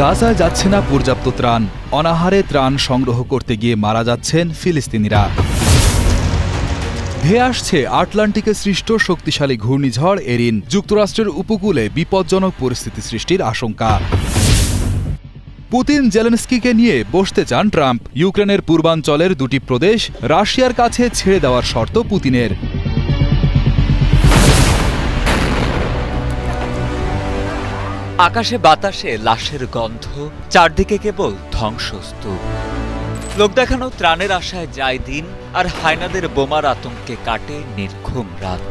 গাজায় যাচ্ছে না পর্যাপ্ত ত্রাণ, অনাহারে ত্রাণ সংগ্রহ করতে গিয়ে মারা যাচ্ছেন ফিলিস্তিনিরা। ধেয়ে আসছে আটলান্টিকে সৃষ্ট শক্তিশালী ঘূর্ণিঝড় এরিন, যুক্তরাষ্ট্রের উপকূলে বিপজ্জনক পরিস্থিতি সৃষ্টির আশঙ্কা। পুতিন জেলেনস্কিকে নিয়ে বসতে চান ট্রাম্প, ইউক্রেনের পূর্বাঞ্চলের দুটি প্রদেশ রাশিয়ার কাছে ছেড়ে দেওয়ার শর্ত পুতিনের। আকাশে বাতাসে লাশের গন্ধ, চারদিকে কেবল ধ্বংসস্তূপ। লোক দেখানো ত্রাণের আশায় যায় দিন, আর হায়নাদের বোমার আতঙ্কে কাটে নির্ঘুম রাত।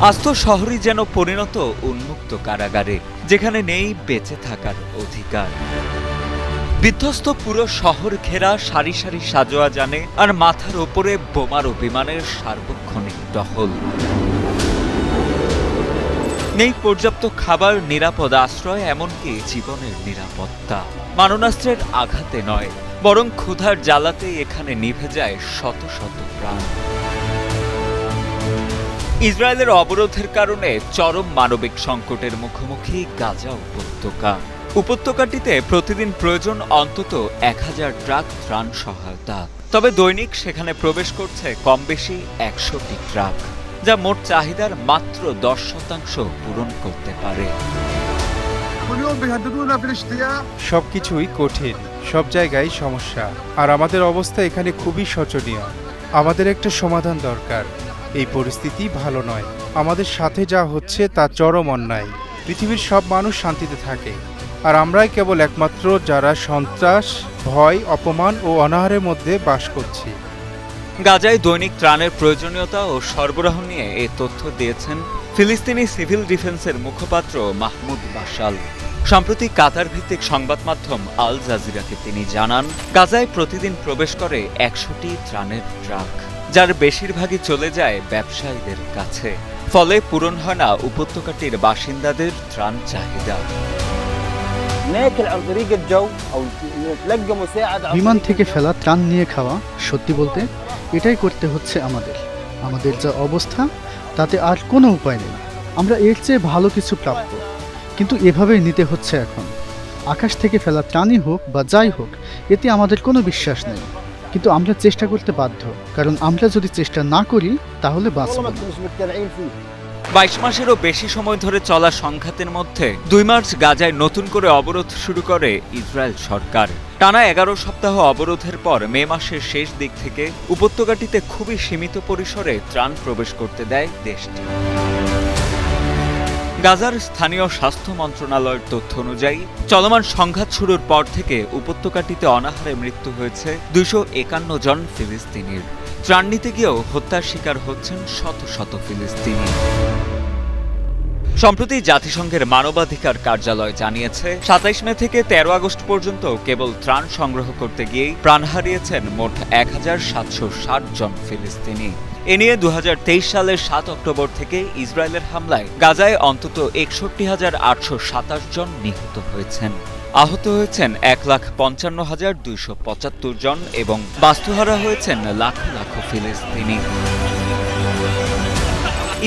আস্ত শহরই যেন পরিণত উন্মুক্ত কারাগারে, যেখানে নেই বেঁচে থাকার অধিকার। বিধ্বস্ত পুরো শহর ঘেরা সারি সারি সাজোয়া জানে, আর মাথার ওপরে বোমার ও বিমানের সার্বক্ষণিক টহল। নেই পর্যাপ্ত খাবার, নিরাপদ আশ্রয়, এমনকি জীবনের নিরাপত্তা। মারণাস্ত্রের আঘাতে নয়, বরং ক্ষুধার জ্বালাতেই এখানে নিভে যায় শত শত প্রাণ। ইসরায়েলের অবরোধের কারণে চরম মানবিক সংকটের মুখোমুখি গাজা উপত্যকা। উপত্যকাটিতে প্রতিদিন প্রয়োজন অন্তত 1000 ট্রাক ত্রাণ সহায়তা। তবে দৈনিক সেখানে প্রবেশ করছে কম বেশি 100টি ট্রাক, যা মোট চাহিদার মাত্র 10% পূরণ করতে পারে। সবকিছুই কঠিন, সব জায়গায় সমস্যা, আর আমাদের অবস্থা এখানে খুবই শোচনীয়। আমাদের একটা সমাধান দরকার। এই পরিস্থিতি ভালো নয়। আমাদের সাথে যা হচ্ছে তা চরম অন্যায়। পৃথিবীর সব মানুষ শান্তিতে থাকে, আর আমরাই কেবল একমাত্র যারা সন্ত্রাস, ভয়, অপমান ও অনাহারের মধ্যে বাস করছি। গাজায় দৈনিক ত্রাণের প্রয়োজনীয়তা ও সরবরাহ নিয়ে এ তথ্য দিয়েছেন ফিলিস্তিনি সিভিল ডিফেন্সের মুখপাত্র মাহমুদ বাশাল। সম্প্রতি কাতার ভিত্তিক সংবাদ মাধ্যম আল জাজিরাকে তিনি জানান, গাজায় প্রতিদিন প্রবেশ করে 100টি ত্রাণের ট্রাক, যার বেশিরভাগই চলে যায় ব্যবসায়ীদের কাছে। ফলে পূরণ হয় না উপত্যকাটির বাসিন্দাদের ত্রাণ চাহিদা। বিমান থেকে ফেলা ত্রাণ নিয়ে খাওয়া, সত্যি বলতে এটাই করতে হচ্ছে আমাদের যা অবস্থা, তাতে আর কোনো উপায় নেই। আমরা এর চেয়ে ভালো কিছু প্রাপ্য, কিন্তু এভাবেই নিতে হচ্ছে এখন। আকাশ থেকে ফেলা ত্রাণই হোক বা যাই হোক, এতে আমাদের কোনো বিশ্বাস নেই, কিন্তু আমরা চেষ্টা করতে বাধ্য, কারণ আমরা যদি চেষ্টা না করি তাহলে বাঁচব না। 22 মাসেরও বেশি সময় ধরে চলা সংঘাতের মধ্যে 2 মার্চ গাজায় নতুন করে অবরোধ শুরু করে ইসরায়েল সরকার। টানা 11 সপ্তাহ অবরোধের পর মে মাসের শেষ দিক থেকে উপত্যকাটিতে খুবই সীমিত পরিসরে ত্রাণ প্রবেশ করতে দেয় দেশটি। গাজার স্থানীয় স্বাস্থ্য মন্ত্রণালয়ের তথ্য অনুযায়ী চলমান সংঘাত শুরুর পর থেকে উপত্যকাটিতে অনাহারে মৃত্যু হয়েছে 251 জন ফিলিস্তিনির। ত্রাণ নিতে গিয়েও হত্যার শিকার হচ্ছেন শত শত ফিলিস্তিনি। সম্প্রতি জাতিসংঘের মানবাধিকার কার্যালয় জানিয়েছে, 27 মে থেকে 13 আগস্ট পর্যন্ত কেবল ত্রাণ সংগ্রহ করতে গিয়েই প্রাণ হারিয়েছেন মোট 1760 জন ফিলিস্তিনি। এ নিয়ে 2023 সালের 7 অক্টোবর থেকে ইসরায়েলের হামলায় গাজায় অন্তত 61,827 জন নিহত হয়েছেন। আহত হয়েছেন 1,55,275 জন এবং বাস্তুহারা হয়েছেন লাখ লাখ ফিলিস্তিনি।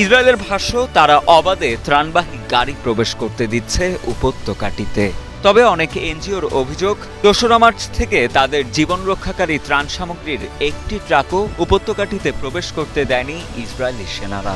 ইসরায়েলের ভাষ্য, তারা অবাধে ত্রাণবাহী গাড়ি প্রবেশ করতে দিচ্ছে উপত্যকাটিতে। তবে অনেক এনজিওর অভিযোগ, 2 মার্চ থেকে তাদের জীবন রক্ষাকারী ত্রাণ সামগ্রীর একটি ট্রাকও উপত্যকাটিতে প্রবেশ করতে দেয়নি ইসরায়েলি সেনারা।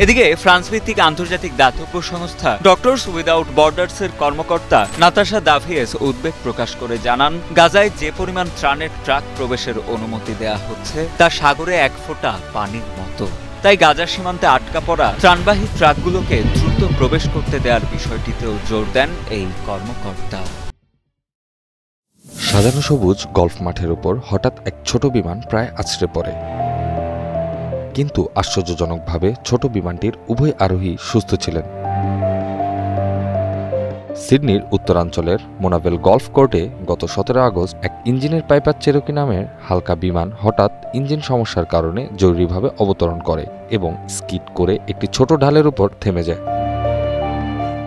এদিকে ফ্রান্স ভিত্তিক আন্তর্জাতিক দাতব্য সংস্থা ডক্টরস উইদাউট বর্ডার্সের কর্মকর্তা নাতাশা দাভিয়েস উদ্বেগ প্রকাশ করে জানান, গাজায় যে পরিমাণ ত্রাণের ট্রাক প্রবেশের অনুমতি দেয়া হচ্ছে তা সাগরে 1 ফোঁটা পানির মতো। তাই গাজা সীমান্তে আটকা পড়া ত্রাণবাহী ট্রাকগুলোকে দ্রুত প্রবেশ করতে দেওয়ার বিষয়টিতেও জোর দেন এই কর্মকর্তা। সাজানো সবুজ গলফ মাঠের উপর হঠাৎ এক ছোট বিমান প্রায় আছড়ে পড়ে, কিন্তু আশ্চর্যজনকভাবে ছোট বিমানটির উভয় আরোহী সুস্থ ছিলেন। সিডনির উত্তরাঞ্চলের মোনাভেল গলফ কোর্টে গত 17 আগস্ট এক ইঞ্জিনের পাইপার চেরোকি নামের হালকা বিমান হঠাৎ ইঞ্জিন সমস্যার কারণে জরুরিভাবে অবতরণ করে এবং স্কিড করে একটি ছোট ঢালের উপর থেমে যায়।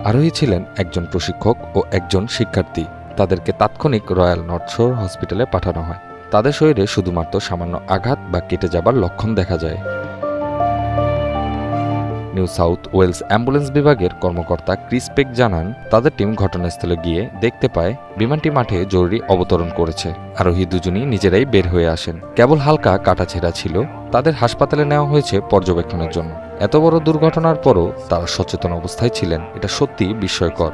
আরোহী ছিলেন একজন প্রশিক্ষক ও একজন শিক্ষার্থী। তাদেরকে তাৎক্ষণিক রয়্যাল নর্থ শোর হসপিটালে পাঠানো হয়। তাদের শরীরে শুধুমাত্র সামান্য আঘাত বা কেটে যাবার লক্ষণ দেখা যায়। নিউ সাউথ ওয়েলস অ্যাম্বুলেন্স বিভাগের কর্মকর্তা ক্রিস পেক জানান, তাদের টিম ঘটনাস্থলে গিয়ে দেখতে পায় বিমানটি মাঠে জরুরি অবতরণ করেছে। আরোহী দুজনই নিজেরাই বের হয়ে আসেন। কেবল হালকা কাটাছেঁড়া ছিল। তাদের হাসপাতালে নেওয়া হয়েছে পর্যবেক্ষণের জন্য। এত বড় দুর্ঘটনার পরও তারা সচেতন অবস্থায় ছিলেন, এটা সত্যিই বিস্ময়কর।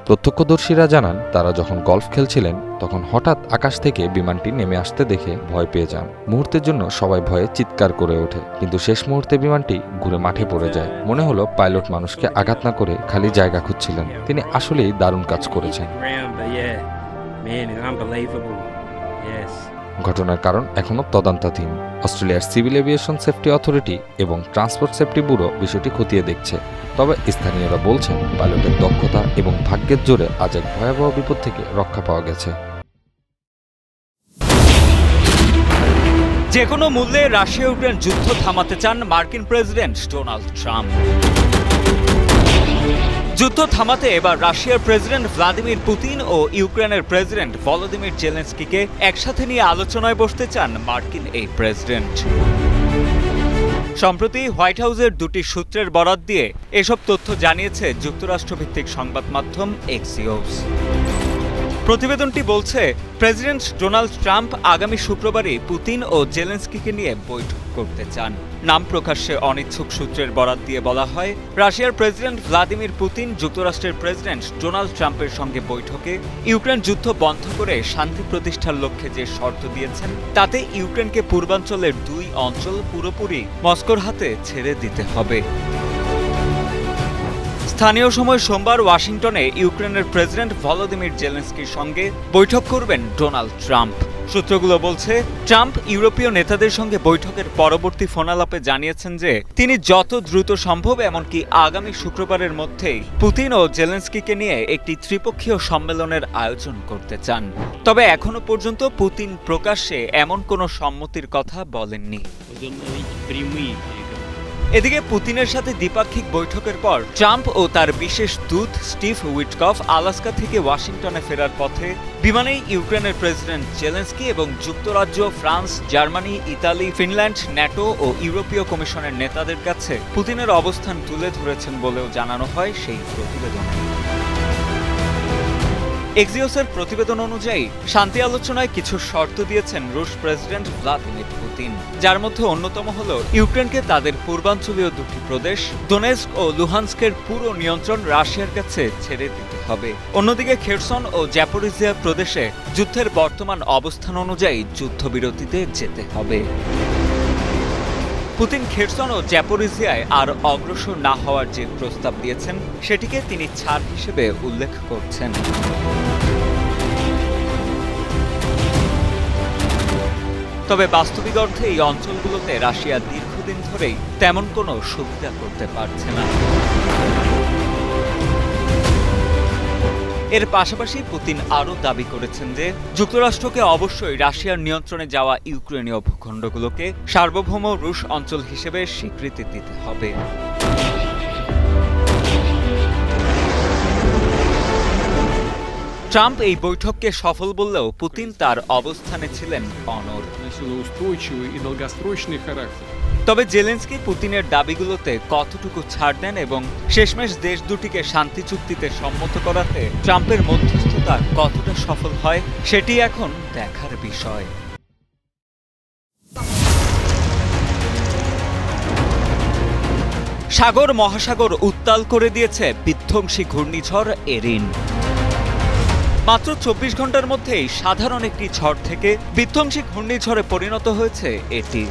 প্রত্যক্ষদর্শীরা জানান, তারা যখন গলফ খেলছিলেন তখন হঠাৎ আকাশ থেকে বিমানটি নেমে আসতে দেখে ভয় পেয়ে যান। মুহূর্তের জন্য সবাই ভয়ে চিৎকার করে ওঠে, কিন্তু শেষ মুহূর্তে বিমানটি ঘুরে মাঠে পড়ে যায়। মনে হলো পাইলট মানুষকে আঘাত না করে খালি জায়গা খুঁজছিলেন। তিনি আসলেই দারুণ কাজ করেছেন। ঘটনার কারণ এখনও তদন্তাধীন। অস্ট্রেলিয়ার সিভিল এভিয়েশন সেফটি অথরিটি এবং ট্রান্সপোর্ট সেফটি ব্যুরো বিষয়টি খতিয়ে দেখছে। তবে স্থানীয়রা বলছেন, পাইলটের দক্ষতা এবং ভাগ্যের জোরে আজ এক ভয়াবহ বিপদ থেকে রক্ষা পাওয়া গেছে। যে কোনো মূল্যে রাশিয়া ইউক্রেন যুদ্ধ থামাতে চান মার্কিন প্রেসিডেন্ট ডোনাল্ড ট্রাম্প। যুদ্ধ থামাতে এবার রাশিয়ার প্রেসিডেন্ট ভ্লাদিমির পুতিন ও ইউক্রেনের প্রেসিডেন্ট ভলোদিমির জেলেনস্কিকে একসাথে নিয়ে আলোচনায় বসতে চান মার্কিন এই প্রেসিডেন্ট। সম্প্রতি হোয়াইট হাউসের দুটি সূত্রের বরাত দিয়ে এসব তথ্য জানিয়েছে যুক্তরাষ্ট্রভিত্তিক সংবাদ মাধ্যম এক্সিওস। প্রতিবেদনটি বলছে, প্রেসিডেন্ট ডোনাল্ড ট্রাম্প আগামী শুক্রবারই পুতিন ও জেলেনস্কিকে নিয়ে বৈঠক করতে চান। নাম প্রকাশ্যে অনিচ্ছুক সূত্রের বরাত দিয়ে বলা হয়, রাশিয়ার প্রেসিডেন্ট ভ্লাদিমির পুতিন যুক্তরাষ্ট্রের প্রেসিডেন্ট ডোনাল্ড ট্রাম্পের সঙ্গে বৈঠকে ইউক্রেন যুদ্ধ বন্ধ করে শান্তি প্রতিষ্ঠার লক্ষ্যে যে শর্ত দিয়েছেন, তাতে ইউক্রেনকে পূর্বাঞ্চলের 2 অঞ্চল পুরোপুরি মস্কোর হাতে ছেড়ে দিতে হবে। স্থানীয় সময় সোমবার ওয়াশিংটনে ইউক্রেনের প্রেসিডেন্ট ভলোদিমির জেলেনস্কির সঙ্গে বৈঠক করবেন ডোনাল্ড ট্রাম্প। সূত্রগুলো বলছে, ট্রাম্প ইউরোপীয় নেতাদের সঙ্গে বৈঠকের পরবর্তী ফোনালাপে জানিয়েছেন যে তিনি যত দ্রুত সম্ভব, এমনকি আগামী শুক্রবারের মধ্যেই পুতিন ও জেলেনস্কিকে নিয়ে একটি ত্রিপক্ষীয় সম্মেলনের আয়োজন করতে চান। তবে এখনো পর্যন্ত পুতিন প্রকাশ্যে এমন কোনো সম্মতির কথা বলেননি। এদিকে পুতিনের সাথে দ্বিপাক্ষিক বৈঠকের পর ট্রাম্প ও তার বিশেষ দূত স্টিভ উইটকফ আলাস্কা থেকে ওয়াশিংটনে ফেরার পথে বিমানেই ইউক্রেনের প্রেসিডেন্ট জেলেনস্কি এবং যুক্তরাজ্য, France, Germany, Italy, Finland, NATO ও ইউরোপীয় কমিশনের নেতাদের কাছে পুতিনের অবস্থান তুলে ধরেছেন বলেও জানানো হয় সেই প্রতিবেদনে। এক্সিওসের প্রতিবেদন অনুযায়ী শান্তি আলোচনায় কিছু শর্ত দিয়েছেন রুশ প্রেসিডেন্ট ভ্লাদিমির পুতিন, যার মধ্যে অন্যতম হল ইউক্রেনকে তাদের পূর্বাঞ্চলীয় 2টি প্রদেশ দোনেস্ক ও লুহান্স্কের পুরো নিয়ন্ত্রণ রাশিয়ার কাছে ছেড়ে দিতে হবে। অন্যদিকে খেরসন ও জ্যাপোরিজিয়া প্রদেশে যুদ্ধের বর্তমান অবস্থান অনুযায়ী যুদ্ধবিরতিতে যেতে হবে। পুতিন খেরসন ও জ্যাপোরিজিয়ায় আর অগ্রসর না হওয়ার যে প্রস্তাব দিয়েছেন, সেটিকে তিনি ছাড় হিসেবে উল্লেখ করছেন। তবে বাস্তবিক অর্থে এই অঞ্চলগুলোতে রাশিয়া দীর্ঘদিন ধরেই তেমন কোনো সুবিধা করতে পারছে না। এর পাশাপাশি পুতিন আরও দাবি করেছেন যে যুক্তরাষ্ট্রকে অবশ্যই রাশিয়ার নিয়ন্ত্রণে যাওয়া ইউক্রেনীয় ভূখণ্ডগুলোকে সার্বভৌম রুশ অঞ্চল হিসেবে স্বীকৃতি দিতে হবে। ট্রাম্প এই বৈঠককে সফল বললেও পুতিন তার অবস্থানে ছিলেন অনড়। তবে জেলেনস্কি পুতিনের দাবিগুলোতে কতটুকু ছাড় দেন এবং শেষমেশ দেশ দুটিকে শান্তি চুক্তিতে সম্মত করাতে ট্রাম্পের মধ্যস্থতা কতটা সফল হয়, সেটি এখন দেখার বিষয়। সাগর মহাসাগর উত্তাল করে দিয়েছে বিধ্বংসী ঘূর্ণিঝড় এরিন। মাত্র 24 ঘন্টার মধ্যেই সাধারণ একটি ঝড় থেকে বিধ্বংসী ঘূর্ণিঝড়ে পরিণত হয়েছে এটি।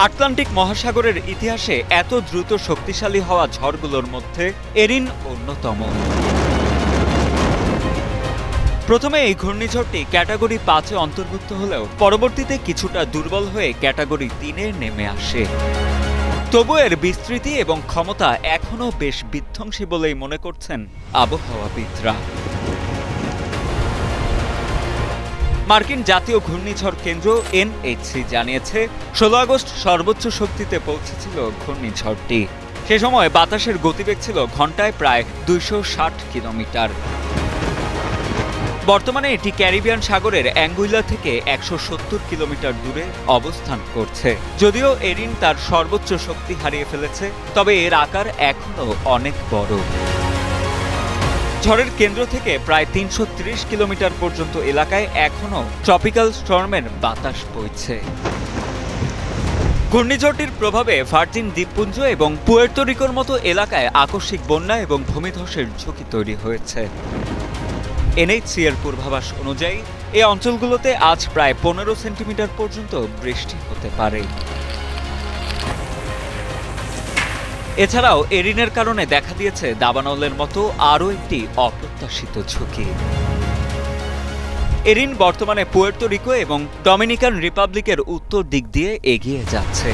আটলান্টিক মহাসাগরের ইতিহাসে এত দ্রুত শক্তিশালী হওয়া ঝড়গুলোর মধ্যে এরিন অন্যতম। প্রথমে এই ঘূর্ণিঝড়টি ক্যাটাগরি 5-এ অন্তর্ভুক্ত হলেও পরবর্তীতে কিছুটা দুর্বল হয়ে ক্যাটাগরি 3-এ নেমে আসে। তবু এর বিস্তৃতি এবং ক্ষমতা এখনও বেশ বিধ্বংসী বলেই মনে করছেন আবহাওয়াবিদরা। মার্কিন জাতীয় ঘূর্ণিঝড় কেন্দ্র NHC জানিয়েছে 16 আগস্ট সর্বোচ্চ শক্তিতে পৌঁছেছিল ঘূর্ণিঝড়টি। সে সময় বাতাসের গতিবেগ ছিল ঘন্টায় প্রায় 260 কিলোমিটার। বর্তমানে এটি ক্যারিবিয়ান সাগরের অ্যাঙ্গুইলা থেকে ১৭০ কিলোমিটার দূরে অবস্থান করছে। যদিও এরিন তার সর্বোচ্চ শক্তি হারিয়ে ফেলেছে, তবে এর আকার এখনও অনেক বড়। ঝড়ের কেন্দ্র থেকে প্রায় ৩৩০ কিলোমিটার পর্যন্ত এলাকায় এখনও ট্রপিক্যাল স্টর্মের বাতাস বইছে। ঘূর্ণিঝড়টির প্রভাবে ভার্জিন দ্বীপপুঞ্জ এবং পুয়ের্তো রিকোর মতো এলাকায় আকস্মিক বন্যা এবং ভূমিধসের ঝুঁকি তৈরি হয়েছে। এনএইচসি এর পূর্বাভাস অনুযায়ী এই অঞ্চলগুলোতে আজ প্রায় ১৫ সেন্টিমিটার পর্যন্ত বৃষ্টি হতে পারে। এছাড়াও এরিনের কারণে দেখা দিয়েছে দাবানলের মতো আরও একটি অপ্রত্যাশিত ঝুঁকি। এরিন বর্তমানে পুয়ের্তো রিকো এবং ডমিনিকান রিপাবলিকের উত্তর দিক দিয়ে এগিয়ে যাচ্ছে।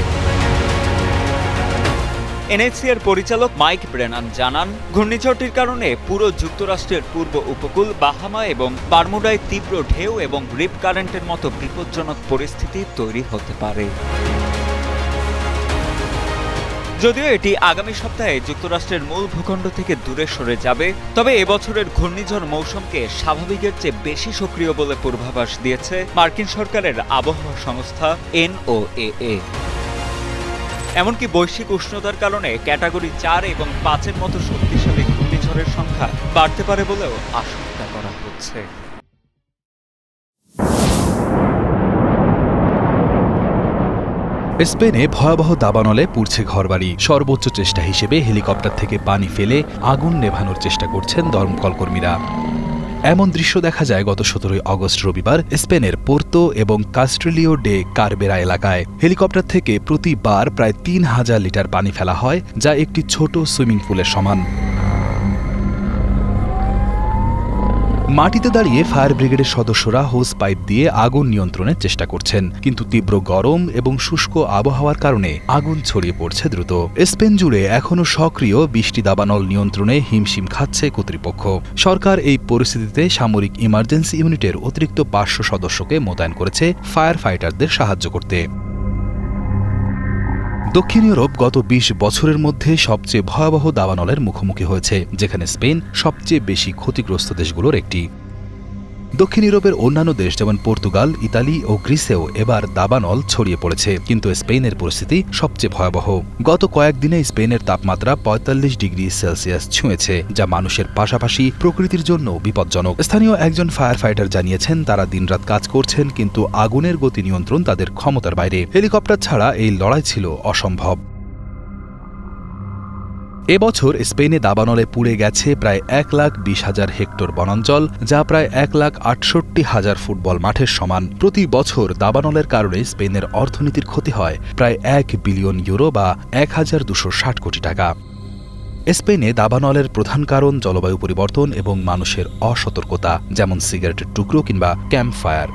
এনএইচসি এর পরিচালক মাইক ব্রেনান জানান, ঘূর্ণিঝড়টির কারণে পুরো যুক্তরাষ্ট্রের পূর্ব উপকূল, বাহামা এবং বারমুডায় তীব্র ঢেউ এবং রিপ কারেন্টের মতো বিপজ্জনক পরিস্থিতি তৈরি হতে পারে। যদিও এটি আগামী সপ্তাহে যুক্তরাষ্ট্রের মূল ভূখণ্ড থেকে দূরে সরে যাবে, তবে এবছরের ঘূর্ণিঝড় মৌসুমকে স্বাভাবিকের চেয়ে বেশি সক্রিয় বলে পূর্বাভাস দিয়েছে মার্কিন সরকারের আবহাওয়া সংস্থা NOAA। এমনকি বৈশ্বিক উষ্ণতার কারণে ক্যাটাগরি ৪ এবং ৫-এর মতো শক্তিশালী ঘূর্ণিঝড়ের সংখ্যা বাড়তে পারে বলেও আশঙ্কা করা হচ্ছে। স্পেনে ভয়াবহ দাবানলে পুড়ছে ঘরবাড়ি। সর্বোচ্চ চেষ্টা হিসেবে হেলিকপ্টার থেকে পানি ফেলে আগুন নেভানোর চেষ্টা করছেন দমকল কর্মীরা। এমন দৃশ্য দেখা যায় গত ১৭ আগস্ট রবিবার স্পেনের পোর্তো এবং কাস্ট্রেলিও ডে কারবেরা এলাকায়। হেলিকপ্টার থেকে প্রতিবার প্রায় ৩,০০০ লিটার পানি ফেলা হয়, যা একটি ছোট সুইমিং পুলের সমান। মাটিতে দাঁড়িয়ে ফায়ার ব্রিগেডের সদস্যরা হোস পাইপ দিয়ে আগুন নিয়ন্ত্রণের চেষ্টা করছেন, কিন্তু তীব্র গরম এবং শুষ্ক আবহাওয়ার কারণে আগুন ছড়িয়ে পড়ছে দ্রুত। স্পেন জুড়ে এখনও সক্রিয় বৃষ্টি দাবানল নিয়ন্ত্রণে হিমশিম খাচ্ছে কর্তৃপক্ষ। সরকার এই পরিস্থিতিতে সামরিক ইমার্জেন্সি ইউনিটের অতিরিক্ত ৫০০ সদস্যকে মোতায়েন করেছে ফায়ার ফাইটারদের সাহায্য করতে। দক্ষিণ ইউরোপ গত ২০ বছরের মধ্যে সবচেয়ে ভয়াবহ দাবানলের মুখোমুখি হয়েছে, যেখানে স্পেন সবচেয়ে বেশি ক্ষতিগ্রস্ত দেশগুলোর একটি। দক্ষিণ ইউরোপের অন্যান্য দেশ যেমন পর্তুগাল, ইতালি ও গ্রিসেও এবার দাবানল ছড়িয়ে পড়েছে, কিন্তু স্পেনের পরিস্থিতি সবচেয়ে ভয়াবহ। গত কয়েকদিনে স্পেনের তাপমাত্রা ৪৫ ডিগ্রি সেলসিয়াস ছুঁয়েছে, যা মানুষের পাশাপাশি প্রকৃতির জন্য বিপজ্জনক। স্থানীয় একজন ফায়ার ফাইটার জানিয়েছেন, তারা দিনরাত কাজ করছেন, কিন্তু আগুনের গতি নিয়ন্ত্রণ তাদের ক্ষমতার বাইরে। হেলিকপ্টার ছাড়া এই লড়াই ছিল অসম্ভব। এবছর স্পেনে দাবানলে পুড়ে গেছে প্রায় ১,২০,০০০ হেক্টর বনাঞ্চল, যা প্রায় ১,৬৮,০০০ ফুটবল মাঠের সমান। প্রতি বছর দাবানলের কারণে স্পেনের অর্থনীতির ক্ষতি হয় প্রায় ১ বিলিয়ন ইউরো বা ১,২৬০ কোটি টাকা। স্পেনে দাবানলের প্রধান কারণ জলবায়ু পরিবর্তন এবং মানুষের অসতর্কতা, যেমন সিগারেটের টুকরো কিংবা ক্যাম্প ফায়ার।